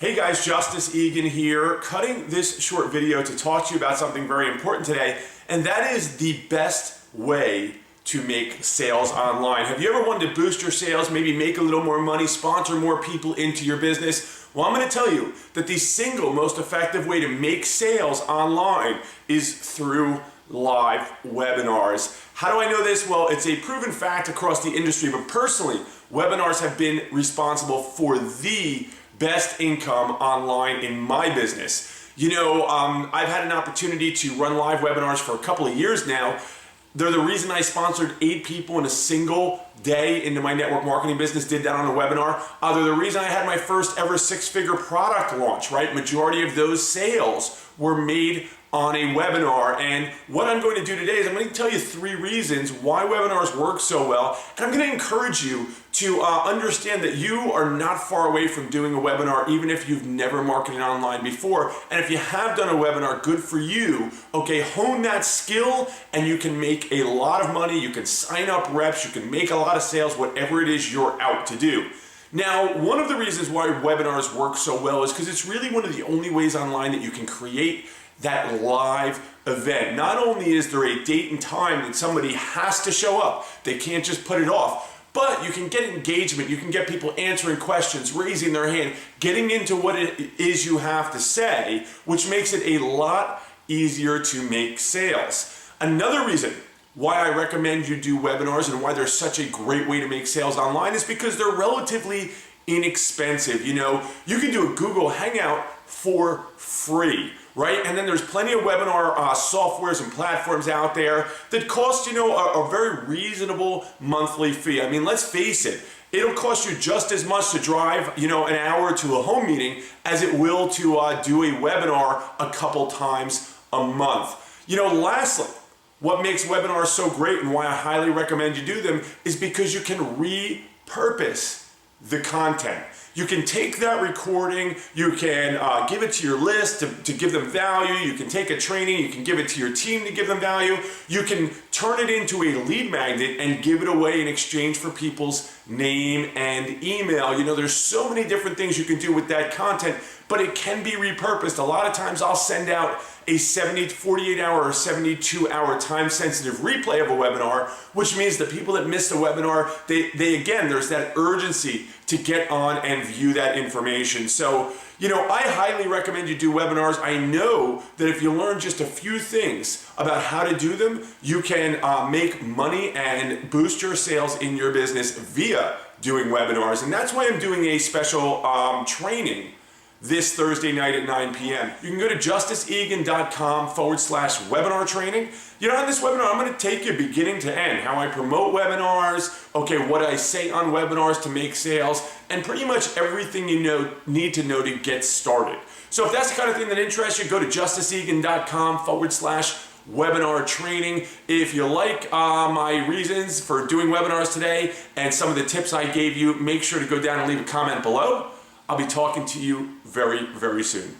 Hey guys, Justice Egan here, cutting this short video to talk to you about something very important today, and that is the best way to make sales online. Have you ever wanted to boost your sales, maybe make a little more money, sponsor more people into your business? Well, I'm going to tell you that the single most effective way to make sales online is through live webinars. How do I know this? Well, it's a proven fact across the industry, but personally, webinars have been responsible for the best income online in my business. I've had an opportunity to run live webinars for a couple of years now. They're the reason I sponsored 8 people in a single day into my network marketing business, did that on a webinar. They're the reason I had my first ever 6-figure product launch, right? Majority of those sales were made on a webinar. And what I'm going to do today is I'm going to tell you 3 reasons why webinars work so well. And I'm going to encourage you to understand that you are not far away from doing a webinar, even if you've never marketed online before. And if you have done a webinar, good for you. Okay, hone that skill and you can make a lot of money. You can sign up reps, you can make a lot of sales, whatever it is you're out to do. Now, one of the reasons why webinars work so well is because it's really one of the only ways online that you can create that live event. Not only is there a date and time that somebody has to show up, they can't just put it off, but you can get engagement, you can get people answering questions, raising their hand, getting into what it is you have to say, which makes it a lot easier to make sales. Another reason why I recommend you do webinars and why they're such a great way to make sales online is because they're relatively inexpensive. You can do a Google Hangout for free, right? And then there's plenty of webinar softwares and platforms out there that cost, a very reasonable monthly fee. I mean, let's face it, it'll cost you just as much to drive, an hour to a home meeting as it will to do a webinar a couple times a month. Lastly, what makes webinars so great and why I highly recommend you do them is because you can repurpose the content. You can take that recording, you can give it to your list to give them value, you can take a training, you can give it to your team to give them value, you can turn it into a lead magnet and give it away in exchange for people's name and email. There's so many different things you can do with that content, but it can be repurposed. A lot of times I'll send out a 48-hour or 72-hour time-sensitive replay of a webinar, which means the people that miss the webinar, there's that urgency to get on and view that information. So, I highly recommend you do webinars. I know that if you learn just a few things about how to do them, you can make money and boost your sales in your business via doing webinars. And that's why I'm doing a special training this Thursday night at 9 p.m. You can go to justiceegan.com/webinar training. On this webinar, I'm going to take you beginning to end, how I promote webinars, what I say on webinars to make sales, and pretty much everything you need to know to get started. So if that's the kind of thing that interests you, go to justiceegan.com/webinar training. If you like my reasons for doing webinars today and some of the tips I gave you, make sure to go down and leave a comment below. I'll be talking to you very, very soon.